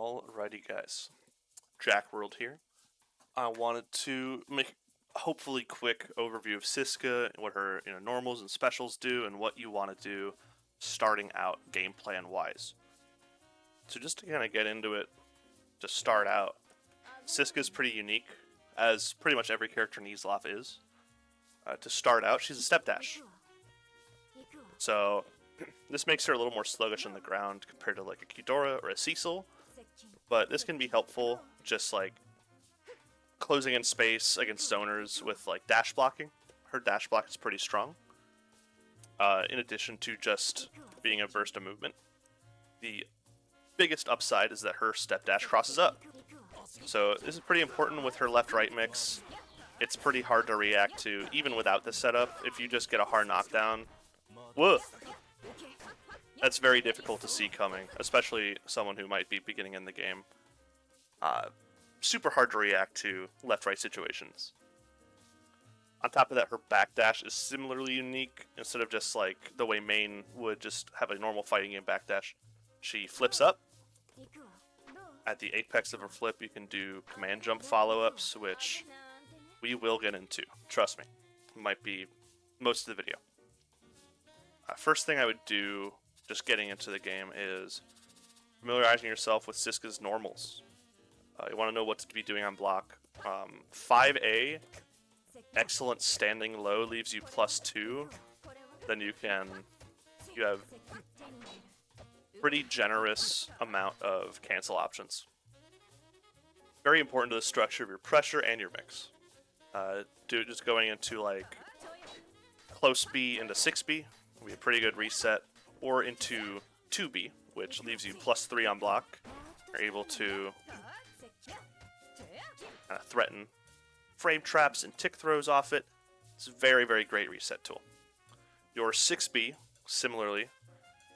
Alrighty guys, Jack World here. I wanted to make a hopefully quick overview of Sisca and what her normals and specials do and what you want to do starting out game plan wise. So just to kind of get into it, to start out, Sisca is pretty unique, as pretty much every character in Izlov is. To start out, she's a step dash. So this makes her a little more sluggish on the ground compared to like a Qdora or a Cecil, but this can be helpful just like closing in space against zoners with like dash blocking. Her dash block is pretty strong, in addition to just being averse to movement. The biggest upside is that her step dash crosses up. So this is pretty important with her left-right mix. It's pretty hard to react to, even without this setup. If you just get a hard knockdown, whoa! That's very difficult to see coming, especially someone who might be beginning in the game. Super hard to react to left-right situations. On top of that, her backdash is similarly unique. Instead of just like the way main would just have a normal fighting game backdash, she flips up. At the apex of her flip, you can do command jump follow-ups, which we will get into. Trust me. It might be most of the video. First thing I would do, just getting into the game, is familiarizing yourself with Sisca's normals. You want to know what to be doing on block. 5A, excellent standing low, leaves you +2. Then you have pretty generous amount of cancel options. Very important to the structure of your pressure and your mix. Just going into like close B into 6B will be a pretty good reset, or into 2B, which leaves you +3 on block. You're able to threaten frame traps and tick throws off it. It's a very, very great reset tool. Your 6B, similarly,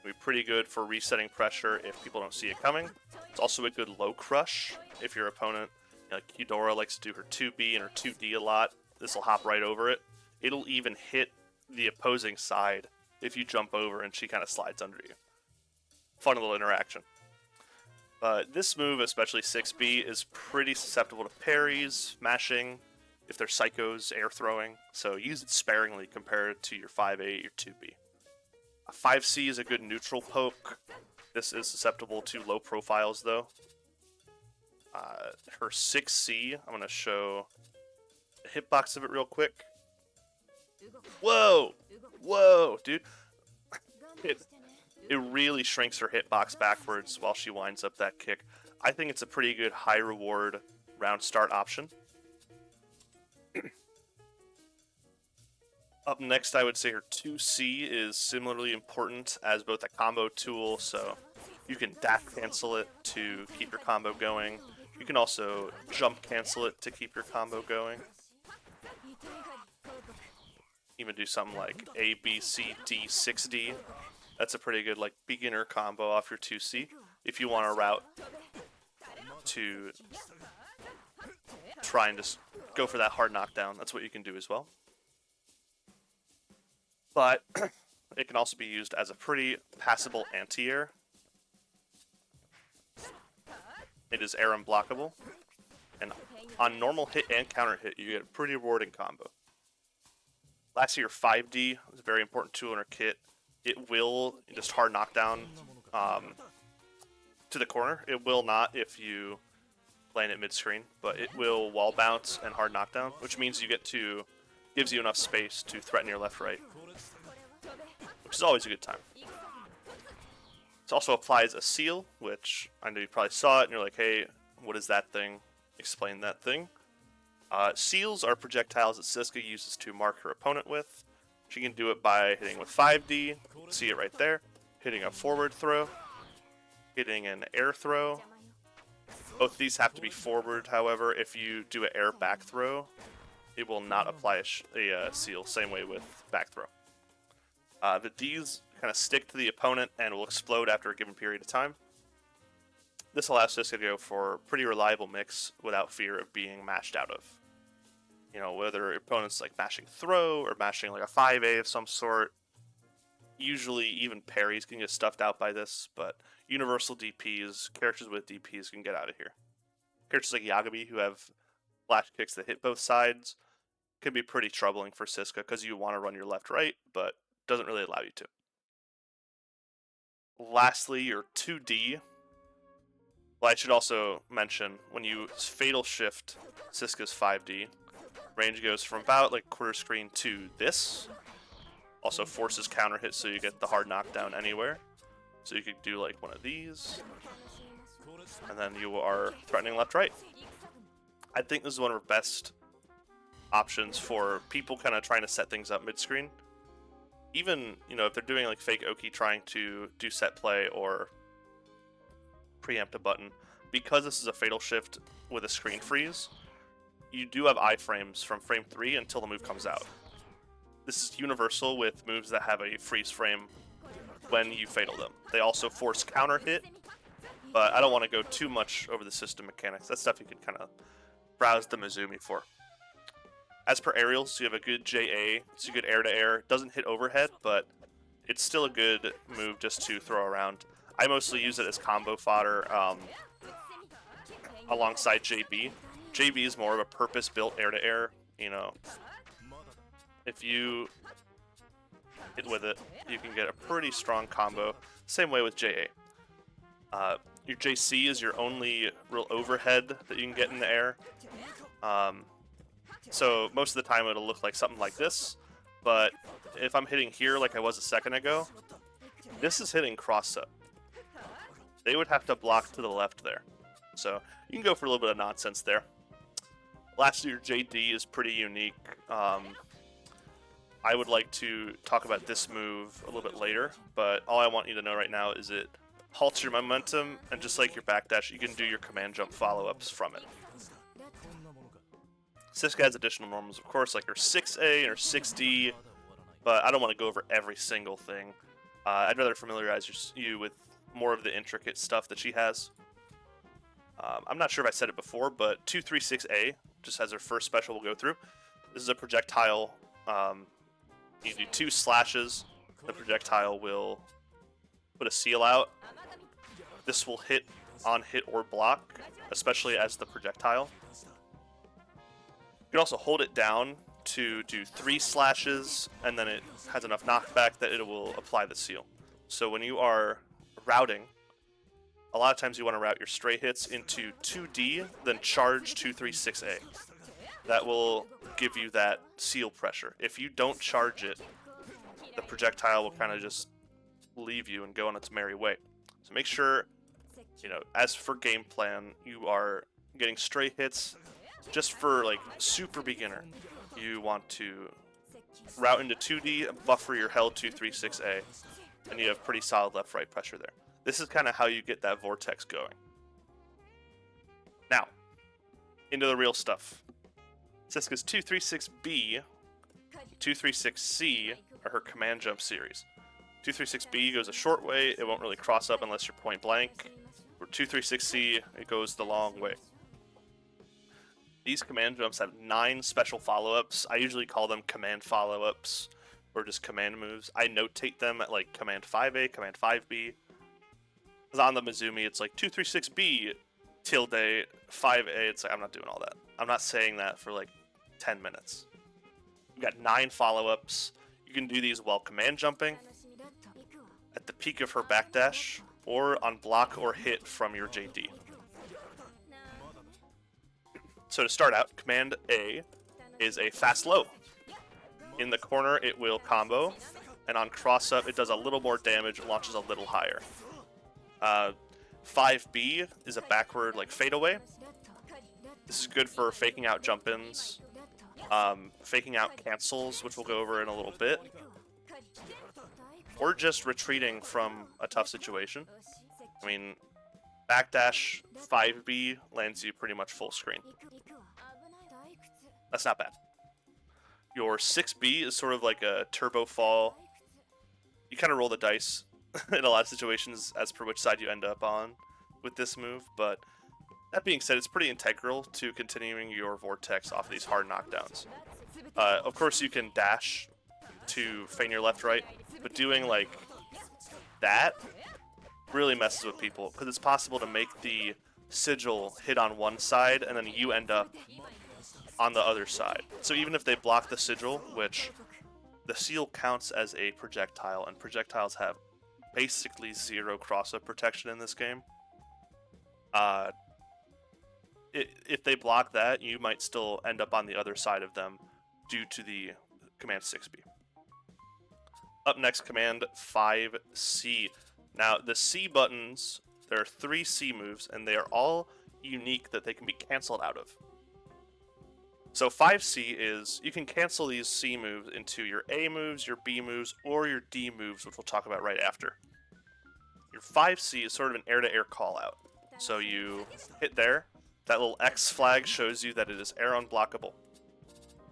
will be pretty good for resetting pressure if people don't see it coming. It's also a good low crush if your opponent, like Qdora, likes to do her 2B and her 2D a lot. This will hop right over it. It'll even hit the opposing side if you jump over and she kind of slides under you. Fun little interaction. But this move, especially 6B, is pretty susceptible to parries, mashing, if they're psychos, air throwing, so use it sparingly compared to your 5A, your 2B. 5C is a good neutral poke. This is susceptible to low profiles though. Her 6C, I'm going to show a hitbox of it real quick. Whoa! Whoa, dude. It really shrinks her hitbox backwards while she winds up that kick. I think it's a pretty good high reward round start option. Up next, I would say her 2C is similarly important as both a combo tool, so you can dash cancel it to keep your combo going. You can also jump cancel it to keep your combo going. Even do something like A, B, C, D, 6D. That's a pretty good like beginner combo off your 2C. If you want to route to try and just go for that hard knockdown, that's what you can do as well. But it can also be used as a pretty passable anti-air. It is air unblockable, and on normal hit and counter hit, you get a pretty rewarding combo. Lastly, your 5D is a very important tool in our kit. It will just hard knockdown to the corner. It will not if you land it mid-screen, but it will wall bounce and hard knockdown, which means gives you enough space to threaten your left-right, which is always a good time. It also applies a seal, which I know you probably saw it and you're like, hey, what is that thing? Explain that thing. Seals are projectiles that Sisca uses to mark her opponent with. She can do it by hitting with 5D, see it right there, hitting a forward throw, hitting an air throw. Both these have to be forward, however. If you do an air back throw, it will not apply a seal, same way with back throw. The Ds kind of stick to the opponent and will explode after a given period of time. This allows Sisca to go for a pretty reliable mix without fear of being mashed out of. You know, whether your opponent's like mashing throw or mashing like a 5A of some sort. Usually even parries can get stuffed out by this, but universal DPs, characters with DPs can get out of here. Characters like Yagami who have flash kicks that hit both sides can be pretty troubling for Sisca because you want to run your left-right, but doesn't really allow you to. Lastly, your 2D. Well, I should also mention, when you fatal shift Sisca's 5D, range goes from about like quarter screen to this. Also forces counter hit so you get the hard knockdown anywhere. So you could do like one of these, and then you are threatening left-right. I think this is one of our best options for people kind of trying to set things up mid-screen. Even, you know, if they're doing like fake Oki trying to do set play or preempt a button, because this is a fatal shift with a screen freeze, you do have iframes from frame 3 until the move comes out. This is universal with moves that have a freeze frame when you fatal them. They also force counter hit, but I don't want to go too much over the system mechanics. That's stuff you can kind of browse the Mizumi for. As per aerials, you have a good JA. It's a good air-to-air. Doesn't hit overhead, but it's still a good move just to throw around. I mostly use it as combo fodder alongside JB. JB is more of a purpose-built air-to-air. You know, if you hit with it, you can get a pretty strong combo. Same way with JA. Your JC is your only real overhead that you can get in the air. So most of the time it'll look like something like this, but if I'm hitting here like I was a second ago, this is hitting cross-up. They would have to block to the left there. So you can go for a little bit of nonsense there. Lastly, your JD is pretty unique. I would like to talk about this move a little bit later, but all I want you to know right now is it halts your momentum, and just like your backdash, you can do your command jump follow-ups from it. Sisca has additional normals, of course, like her 6A and her 6D, but I don't want to go over every single thing. I'd rather familiarize you with more of the intricate stuff that she has. I'm not sure if I said it before, but 236A just has her first special we'll go through. This is a projectile. You do 2 slashes. The projectile will put a seal out. This will hit on hit or block, especially as the projectile. You can also hold it down to do 3 slashes, and then it has enough knockback that it will apply the seal. So when you are routing, a lot of times you want to route your stray hits into 2D, then charge 236A. That will give you that seal pressure. If you don't charge it, the projectile will kind of just leave you and go on its merry way. So make sure, you know, as for game plan, you are getting stray hits. Just for like super beginner, you want to route into 2D, buffer your held 236A, and you have pretty solid left-right pressure there. This is kind of how you get that vortex going. Now, into the real stuff. Sisca's 236B, 236C are her command jump series. 236B goes a short way, it won't really cross up unless you're point blank. For 236C, it goes the long way. These command jumps have 9 special follow-ups. I usually call them command follow-ups, or just command moves. I notate them at like command 5A, command 5B. Because on the Mizumi, it's like 236B tilde 5A. It's like, I'm not doing all that. I'm not saying that for like 10 minutes. We've got 9 follow-ups. You can do these while command jumping, at the peak of her backdash, or on block or hit from your JD. So to start out, command A is a fast low. In the corner, it will combo, and on cross up, it does a little more damage, launches a little higher. 5B is a backward like fadeaway. This is good for faking out jump-ins, faking out cancels, which we'll go over in a little bit, or just retreating from a tough situation. I mean, backdash 5B lands you pretty much full screen. That's not bad. Your 6B is sort of like a turbo fall. You kind of roll the dice in a lot of situations as per which side you end up on with this move, but that being said, it's pretty integral to continuing your vortex off of these hard knockdowns. Of course, you can dash to feign your left-right, but doing like that really messes with people because it's possible to make the sigil hit on one side and then you end up on the other side. So even if they block the sigil, which the seal counts as a projectile, and projectiles have basically zero cross-up protection in this game. If they block that, you might still end up on the other side of them due to the Command 6B. Up next, Command 5C. Now, the C buttons, there are 3 C moves, and they are all unique that they can be canceled out of. So 5C is, you can cancel these C moves into your A moves, your B moves, or your D moves, which we'll talk about right after. Your 5C is sort of an air-to-air call-out. So you hit there, that little X flag shows you that it is air unblockable.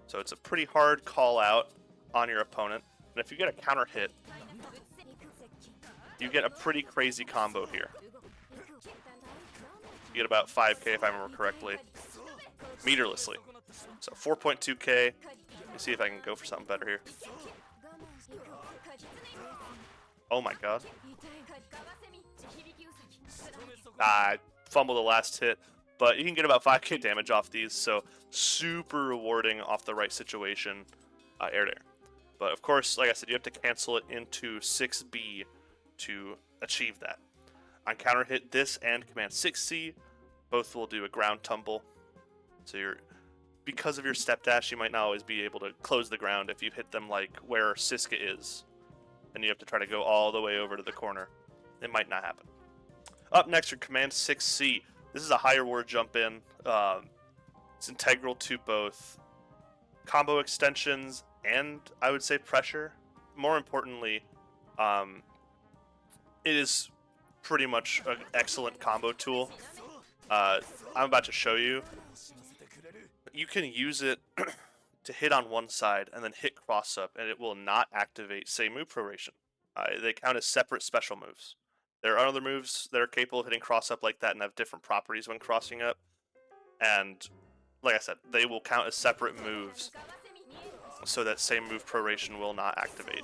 So it's a pretty hard call-out on your opponent, and if you get a counter hit, you get a pretty crazy combo here. You get about 5k if I remember correctly, meterlessly. So 4.2k. Let me see if I can go for something better here. Oh my god. I fumbled the last hit, but you can get about 5k damage off these, so super rewarding off the right situation, air to air. But of course, like I said, you have to cancel it into 6B to achieve that. On counter hit, this and Command 6C, both will do a ground tumble. So because of your step dash, you might not always be able to close the ground if you hit them like where Sisca is, and you have to try to go all the way over to the corner. It might not happen. Up next, your Command 6C. This is a higher ward jump in. It's integral to both combo extensions and, I would say, pressure. More importantly, it is pretty much an excellent combo tool. I'm about to show you. You can use it to hit on one side and then hit cross up, and it will not activate, say, move proration. They count as separate special moves. There are other moves that are capable of hitting cross up like that and have different properties when crossing up. And like I said, they will count as separate moves so that same move proration will not activate,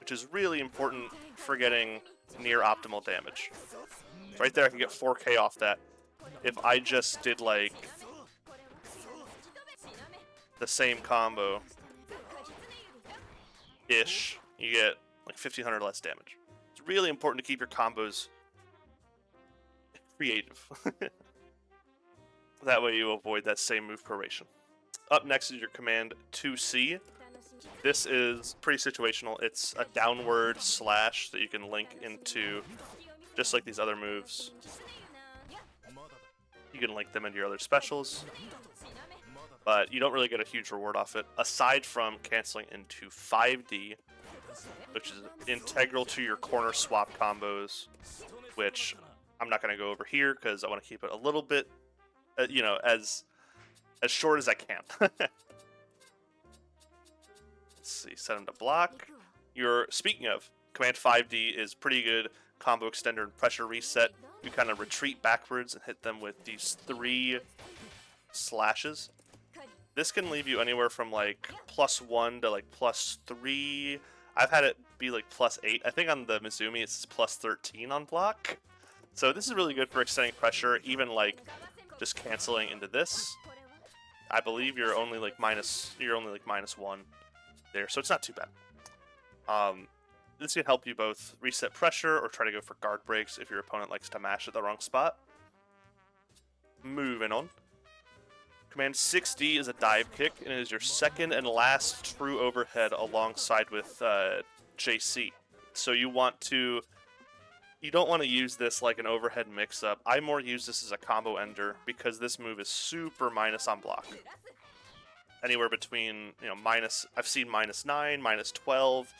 which is really important for getting near optimal damage. Right there, I can get 4k off that. If I just did like the same combo ish, you get like 1500 less damage. It's really important to keep your combos creative. That way you avoid that same move proration. Up next is your Command 2C. This is pretty situational. It's a downward slash that you can link into just like these other moves. You can link them into your other specials, but you don't really get a huge reward off it, aside from canceling into 5D, which is integral to your corner swap combos, which I'm not going to go over here because I want to keep it a little bit, as short as I can. Let's see, set him to block. Speaking of, Command 5D is pretty good combo extender and pressure reset. You kind of retreat backwards and hit them with these 3 slashes. This can leave you anywhere from like +1 to like +3. I've had it be like +8. I think on the Mizumi it's +13 on block. So this is really good for extending pressure, even like just canceling into this. I believe you're only like -1 there, so it's not too bad. This can help you both reset pressure or try to go for guard breaks if your opponent likes to mash at the wrong spot. Moving on. Command 6D is a dive kick, and it is your second and last true overhead alongside with JC. So you don't want to use this like an overhead mix-up. I more use this as a combo ender because this move is super minus on block. Anywhere between, I've seen -9, -12.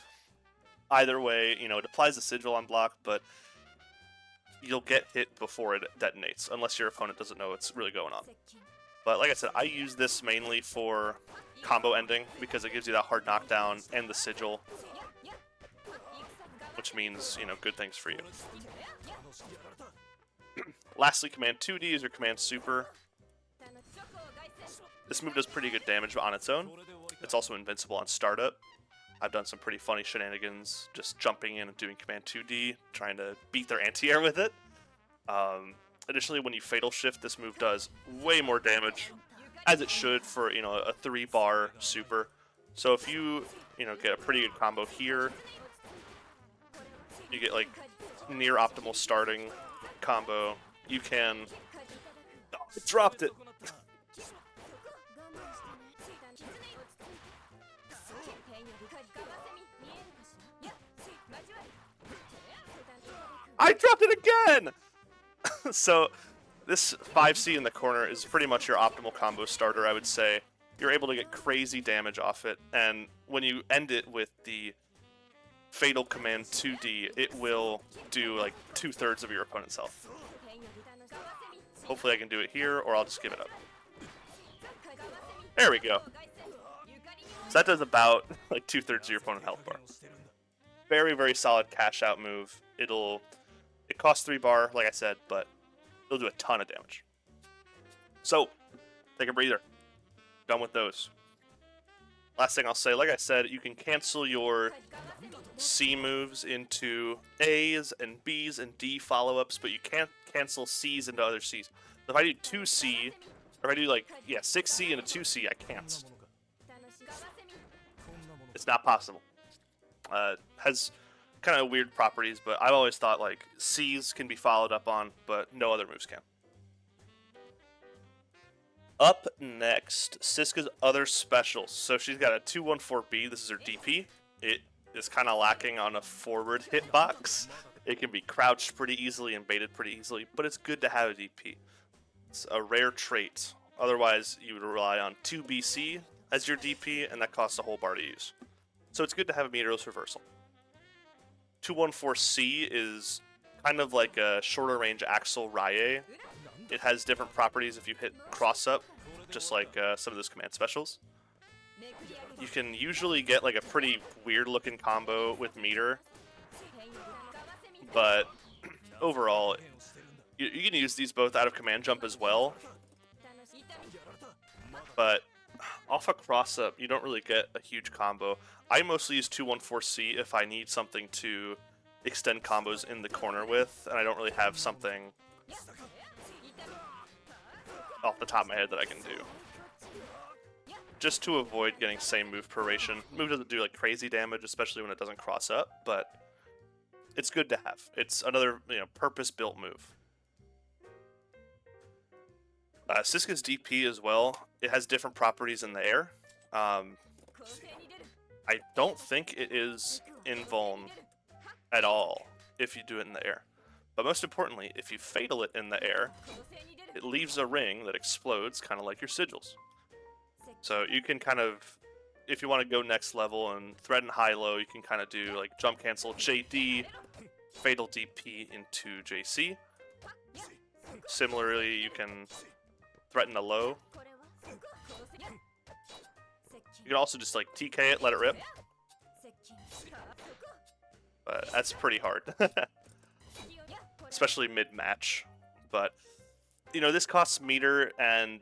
Either way, it applies the sigil on block, but you'll get hit before it detonates, unless your opponent doesn't know what's really going on. But like I said, I use this mainly for combo ending because it gives you that hard knockdown and the sigil, which means, good things for you. Lastly, Command 2D is your Command Super. This move does pretty good damage on its own. It's also invincible on startup. I've done some pretty funny shenanigans, just jumping in and doing Command 2D, trying to beat their anti-air with it. Additionally, when you Fatal Shift, this move does way more damage, as it should for, you know, a 3-bar super. So if you know, get a pretty good combo here, you get like near optimal starting combo, you can... Oh, it dropped it! I dropped it again! So this 5C in the corner is pretty much your optimal combo starter, I would say. You're able to get crazy damage off it, and when you end it with the Fatal Command 2D, it will do like 2/3 of your opponent's health. Hopefully I can do it here, or I'll just give it up. There we go. So that does about like 2/3 of your opponent's health bar. Very, very solid cash out move. It costs 3 bar, like I said, but it'll do a ton of damage. So, take a breather. Done with those. Last thing I'll say, like I said, you can cancel your C moves into A's and B's and D follow-ups, but you can't cancel C's into other C's. So if I do 2C, or if I do like, 6C and a 2C, I can't. It's not possible. Has kind of weird properties, but I've always thought like C's can be followed up on, but no other moves can. Up next, Sisca's other specials. So she's got a 214B. This is her DP. It is kind of lacking on a forward hitbox. It can be crouched pretty easily and baited pretty easily, but it's good to have a DP. It's a rare trait. Otherwise, you would rely on 2BC as your DP, and that costs a whole bar to use. So it's good to have a meterless reversal. 214C is kind of like a shorter range Axel Rye. It has different properties if you hit cross up, just like some of those command specials. You can usually get like a pretty weird looking combo with meter, but overall, you can use these both out of command jump as well. But off a cross up, you don't really get a huge combo. I mostly use 214C if I need something to extend combos in the corner with, and I don't really have something off the top of my head that I can do. Just to avoid getting same move proration. Move doesn't do like crazy damage, especially when it doesn't cross up, but it's good to have. It's another, purpose-built move. Sisca's DP as well. It has different properties in the air. I don't think it is invuln at all if you do it in the air. But most importantly, if you fatal it in the air, it leaves a ring that explodes, kind of like your sigils. So you can kind of, if you want to go next level and threaten high-low, you can kind of do like jump cancel JD, fatal DP into JC. Similarly, you can threaten a low. You can also just like TK it, let it rip. But that's pretty hard. Especially mid-match. But, this costs meter, and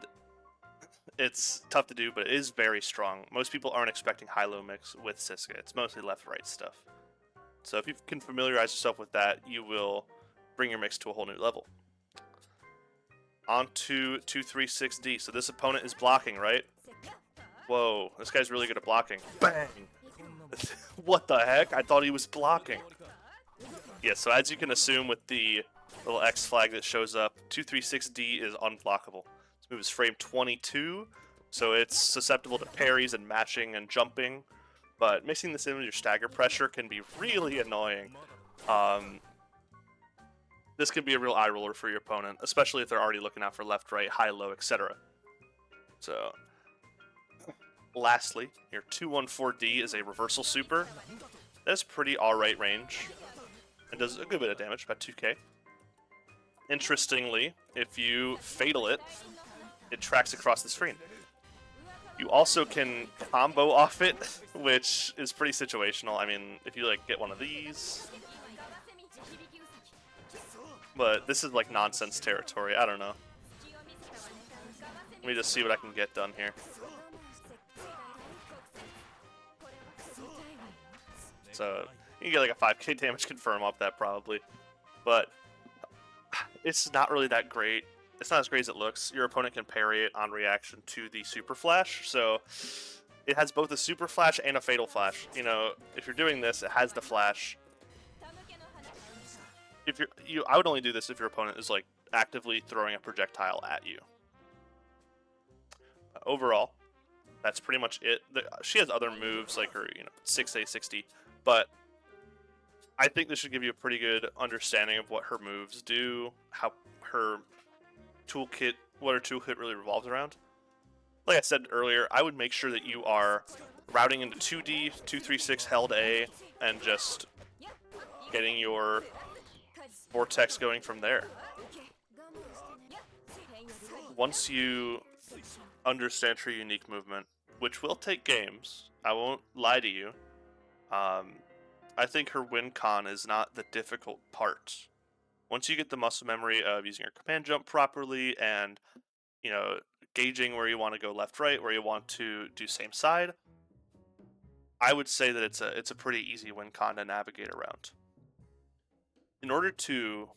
it's tough to do, but it is very strong. Most people aren't expecting high-low mix with Sisca. It's mostly left-right stuff. So if you can familiarize yourself with that, you will bring your mix to a whole new level. On to 236D. So this opponent is blocking, right? Whoa, this guy's really good at blocking. Bang! What the heck? I thought he was blocking. Yeah, so as you can assume with the little X flag that shows up, 236D is unblockable. This move is frame 22, so it's susceptible to parries and matching and jumping, but mixing this in with your stagger pressure can be really annoying. This can be a real eye roller for your opponent, especially if they're already looking out for left, right, high, low, etc. So, lastly, your 214D is a reversal super. That's pretty alright range. It does a good bit of damage, about 2k. Interestingly, if you fatal it, it tracks across the screen. You also can combo off it, which is pretty situational. I mean, if you like get one of these... But this is like nonsense territory, I don't know. Let me just see what I can get done here. So you can get like a 5k damage confirm off that probably. But it's not really that great. It's not as great as it looks. Your opponent can parry it on reaction to the Super Flash, so it has both a Super Flash and a Fatal Flash. You know, if you're doing this, it has the Flash. If I would only do this if your opponent is like actively throwing a projectile at you. Overall, that's pretty much it. She has other moves like her, 6A 60, but I think this should give you a pretty good understanding of what her moves do, how her toolkit, what her toolkit really revolves around. Like I said earlier, I would make sure that you are routing into 2D, 236 held A, and just getting your vortex going from there. Once you understand her unique movement, which will take games, I won't lie to you, I think her win con is not the difficult part. Once you get the muscle memory of using your command jump properly and, gauging where you want to go left, right, where you want to do same side, I would say that it's a pretty easy win con to navigate around. In order to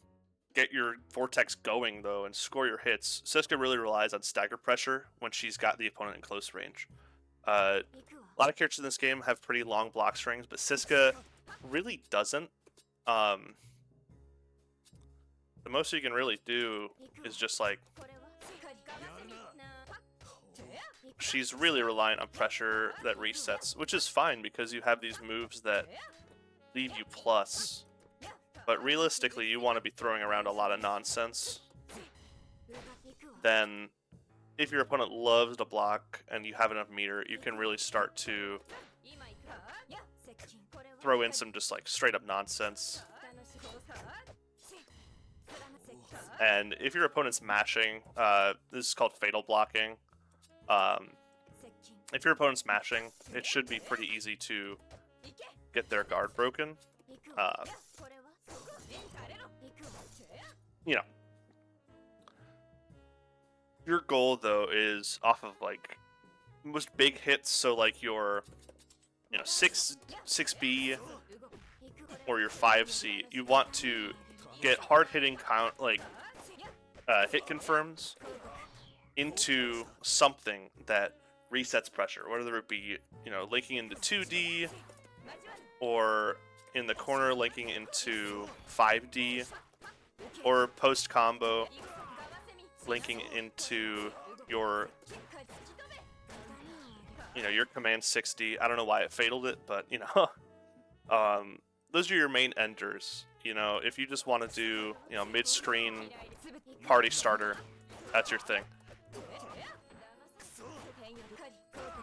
get your vortex going, though, and score your hits, Sisca really relies on stagger pressure when she's got the opponent in close range. A lot of characters in this game have pretty long block strings, but Sisca really doesn't. The most you can really do is just like... She's really reliant on pressure that resets, which is fine because you have these moves that leave you plus. But realistically, you want to be throwing around a lot of nonsense. Then, if your opponent loves to block and you have enough meter, you can really start to throw in some just like straight up nonsense. And if your opponent's mashing, this is called fatal blocking. If your opponent's mashing, it should be pretty easy to get their guard broken. Your goal though is off of like most big hits, so like your 6B or your 5C, you want to get hard hitting count like hit confirms into something that resets pressure, whether it be linking into 2D or in the corner linking into 5D, or post combo linking into your your command 60. I don't know why it fataled it, but those are your main enders. If you just want to do mid-screen party starter, that's your thing.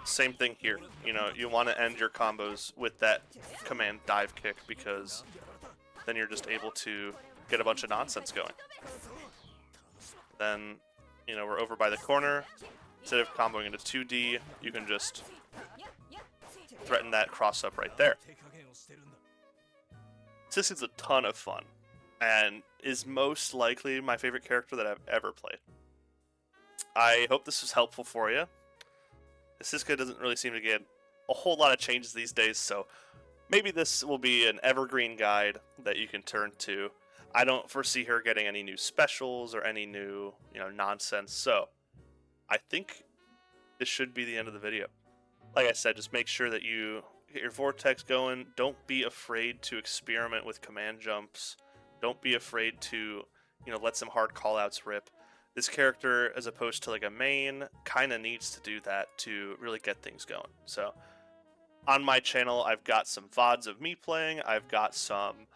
Same thing here. You want to end your combos with that command dive kick because then you're just able to get a bunch of nonsense going. Then, we're over by the corner. Instead of comboing into 2D, you can just threaten that cross up right there. Sisca's a ton of fun and is most likely my favorite character that I've ever played. I hope this was helpful for you. Sisca doesn't really seem to get a whole lot of changes these days, so maybe this will be an evergreen guide that you can turn to. I don't foresee her getting any new specials or any new, nonsense, so I think this should be the end of the video. Like I said, just make sure that you get your vortex going. Don't be afraid to experiment with command jumps. Don't be afraid to, let some hard callouts rip. This character, as opposed to like a main, kind of needs to do that to really get things going. So, on my channel, I've got some VODs of me playing. I've got some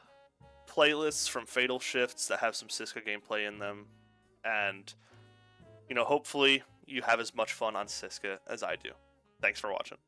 playlists from Fatal Shifts that have some Sisca gameplay in them. And, hopefully you have as much fun on Sisca as I do. Thanks for watching.